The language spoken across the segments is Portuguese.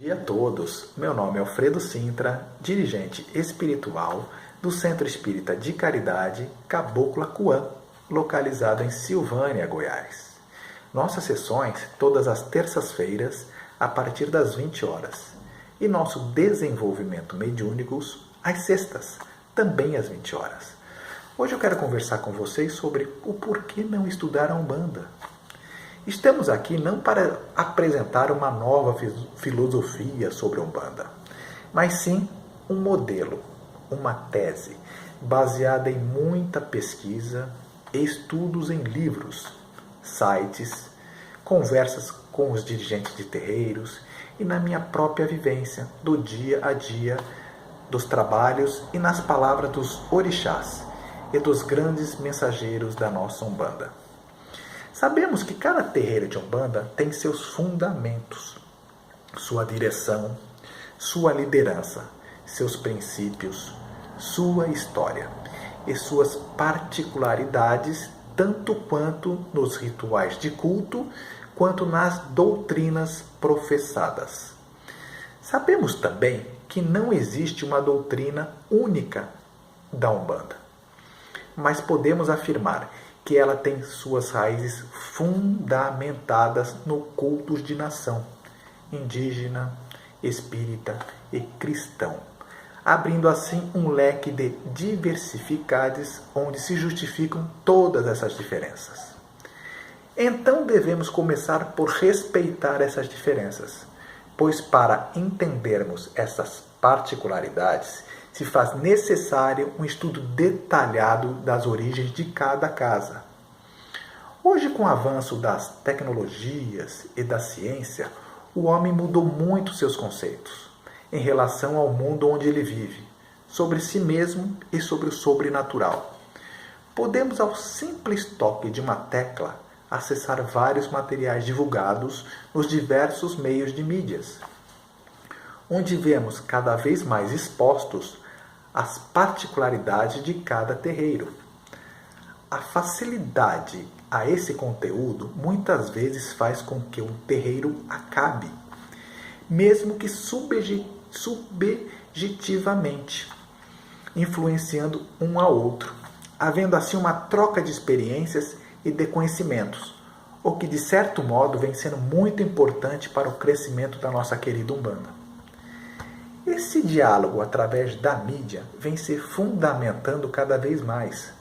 Dia a todos, meu nome é Alfredo Sintra, dirigente espiritual do Centro Espírita de Caridade Caboclo Acuã, localizado em Silvânia, Goiás. Nossas sessões todas as terças-feiras, a partir das 20 horas. E nosso desenvolvimento mediúnicos às sextas, também às 20 horas. Hoje eu quero conversar com vocês sobre o porquê não estudar a Umbanda. Estamos aqui não para apresentar uma nova filosofia sobre a Umbanda, mas sim um modelo, uma tese, baseada em muita pesquisa, estudos em livros, sites, conversas com os dirigentes de terreiros e na minha própria vivência do dia a dia dos trabalhos e nas palavras dos orixás e dos grandes mensageiros da nossa Umbanda. Sabemos que cada terreiro de Umbanda tem seus fundamentos, sua direção, sua liderança, seus princípios, sua história e suas particularidades, tanto quanto nos rituais de culto, quanto nas doutrinas professadas. Sabemos também que não existe uma doutrina única da Umbanda, mas podemos afirmar que ela tem suas raízes fundamentadas no cultos de nação, indígena, espírita e cristão, abrindo assim um leque de diversificados onde se justificam todas essas diferenças. Então devemos começar por respeitar essas diferenças, pois para entendermos essas particularidades, se faz necessário um estudo detalhado das origens de cada casa. Hoje, com o avanço das tecnologias e da ciência, o homem mudou muito seus conceitos em relação ao mundo onde ele vive, sobre si mesmo e sobre o sobrenatural. Podemos, ao simples toque de uma tecla, acessar vários materiais divulgados nos diversos meios de mídias, onde vemos cada vez mais expostos as particularidades de cada terreiro. A facilidade a esse conteúdo muitas vezes faz com que um terreiro acabe, mesmo que subjetivamente, influenciando um ao outro, havendo assim uma troca de experiências e de conhecimentos, o que de certo modo vem sendo muito importante para o crescimento da nossa querida Umbanda. Esse diálogo através da mídia vem se fundamentando cada vez mais,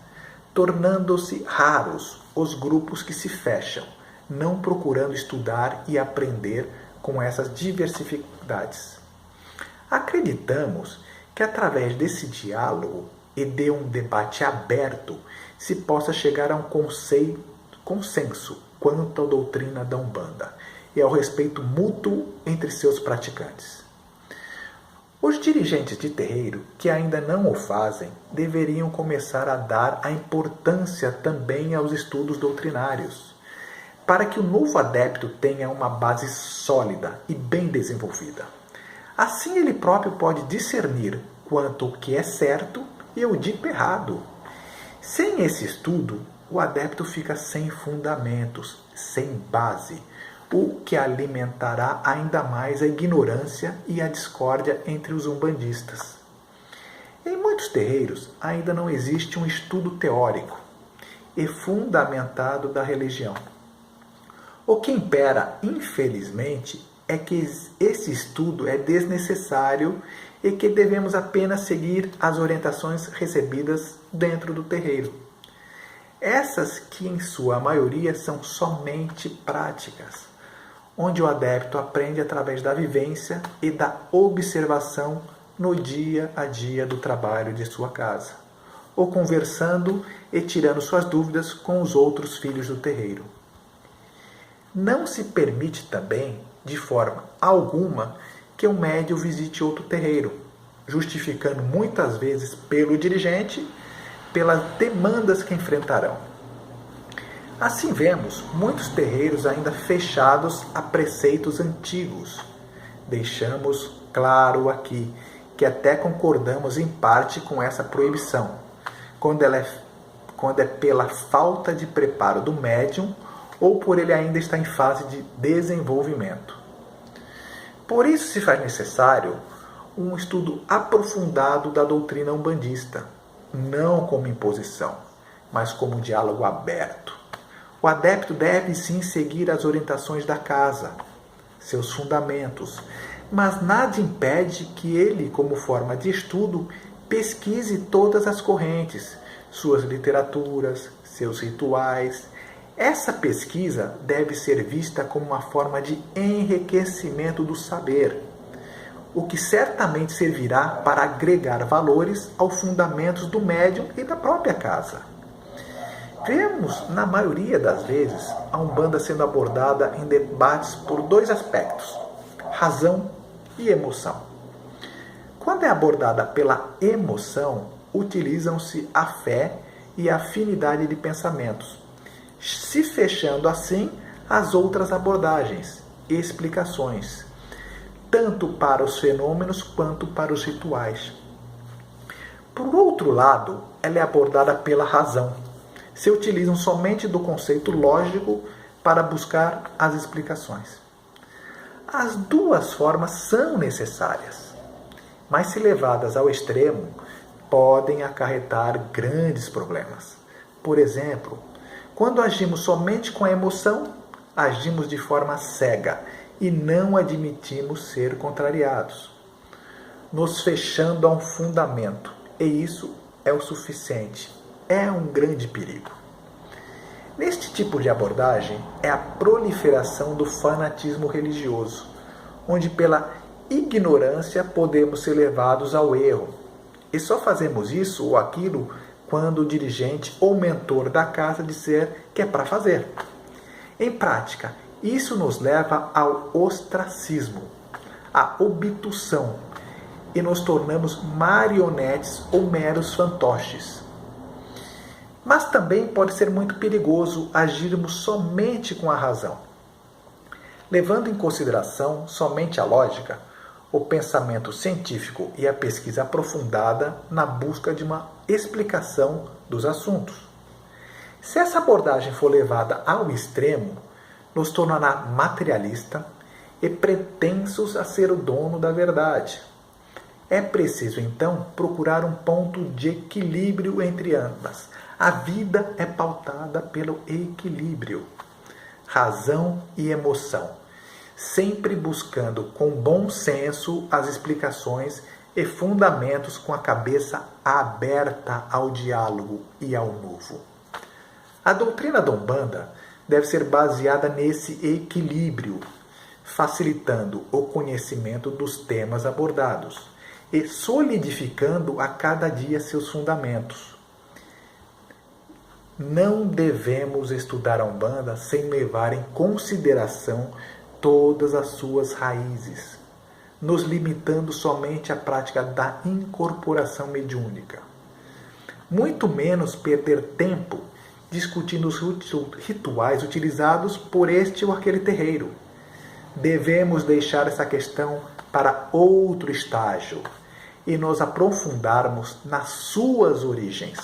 tornando-se raros os grupos que se fecham, não procurando estudar e aprender com essas diversidades. Acreditamos que através desse diálogo e de um debate aberto se possa chegar a um consenso quanto à doutrina da Umbanda e ao respeito mútuo entre seus praticantes. Os dirigentes de terreiro que ainda não o fazem deveriam começar a dar a importância também aos estudos doutrinários, para que o novo adepto tenha uma base sólida e bem desenvolvida. Assim ele próprio pode discernir quanto o que é certo e o dito errado. Sem esse estudo, o adepto fica sem fundamentos, sem base, o que alimentará ainda mais a ignorância e a discórdia entre os umbandistas. Em muitos terreiros ainda não existe um estudo teórico e fundamentado da religião. O que impera, infelizmente, é que esse estudo é desnecessário e que devemos apenas seguir as orientações recebidas dentro do terreiro. Essas que, em sua maioria, são somente práticas, onde o adepto aprende através da vivência e da observação no dia a dia do trabalho de sua casa, ou conversando e tirando suas dúvidas com os outros filhos do terreiro. Não se permite também, de forma alguma, que o médium visite outro terreiro, justificando muitas vezes pelo dirigente, pelas demandas que enfrentarão. Assim vemos muitos terreiros ainda fechados a preceitos antigos. Deixamos claro aqui que até concordamos em parte com essa proibição, quando é pela falta de preparo do médium ou por ele ainda estar em fase de desenvolvimento. Por isso se faz necessário um estudo aprofundado da doutrina umbandista, não como imposição, mas como diálogo aberto. O adepto deve sim seguir as orientações da casa, seus fundamentos, mas nada impede que ele, como forma de estudo, pesquise todas as correntes, suas literaturas, seus rituais. Essa pesquisa deve ser vista como uma forma de enriquecimento do saber, o que certamente servirá para agregar valores aos fundamentos do médium e da própria casa. Vemos, na maioria das vezes, a Umbanda sendo abordada em debates por dois aspectos, razão e emoção. Quando é abordada pela emoção, utilizam-se a fé e a afinidade de pensamentos, se fechando assim as outras abordagens e explicações, tanto para os fenômenos quanto para os rituais. Por outro lado, ela é abordada pela razão. Se utilizam somente do conceito lógico para buscar as explicações. As duas formas são necessárias, mas se levadas ao extremo, podem acarretar grandes problemas. Por exemplo, quando agimos somente com a emoção, agimos de forma cega e não admitimos ser contrariados, nos fechando a um fundamento, e isso é o suficiente. É um grande perigo. Neste tipo de abordagem é a proliferação do fanatismo religioso, onde pela ignorância podemos ser levados ao erro. E só fazemos isso ou aquilo quando o dirigente ou mentor da casa disser que é para fazer. Em prática, isso nos leva ao ostracismo, à obtução, e nos tornamos marionetes ou meros fantoches. Mas também pode ser muito perigoso agirmos somente com a razão, levando em consideração somente a lógica, o pensamento científico e a pesquisa aprofundada na busca de uma explicação dos assuntos. Se essa abordagem for levada ao extremo, nos tornará materialista e pretensos a ser o dono da verdade. É preciso, então, procurar um ponto de equilíbrio entre ambas. A vida é pautada pelo equilíbrio, razão e emoção, sempre buscando com bom senso as explicações e fundamentos com a cabeça aberta ao diálogo e ao novo. A doutrina da Umbanda deve ser baseada nesse equilíbrio, facilitando o conhecimento dos temas abordados e solidificando a cada dia seus fundamentos. Não devemos estudar a Umbanda sem levar em consideração todas as suas raízes, nos limitando somente à prática da incorporação mediúnica. Muito menos perder tempo discutindo os rituais utilizados por este ou aquele terreiro. Devemos deixar essa questão para outro estágio e nos aprofundarmos nas suas origens,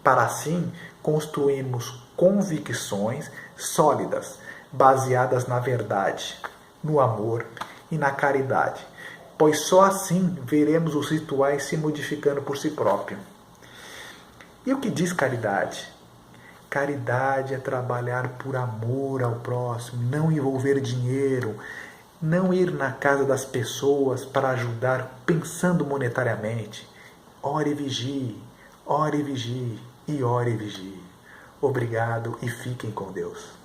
para assim construirmos convicções sólidas, baseadas na verdade, no amor e na caridade, pois só assim veremos os rituais se modificando por si próprio. E o que diz caridade? Caridade é trabalhar por amor ao próximo, não envolver dinheiro, não ir na casa das pessoas para ajudar pensando monetariamente. Ore e vigie, ore e vigie e ore e vigie. Obrigado e fiquem com Deus.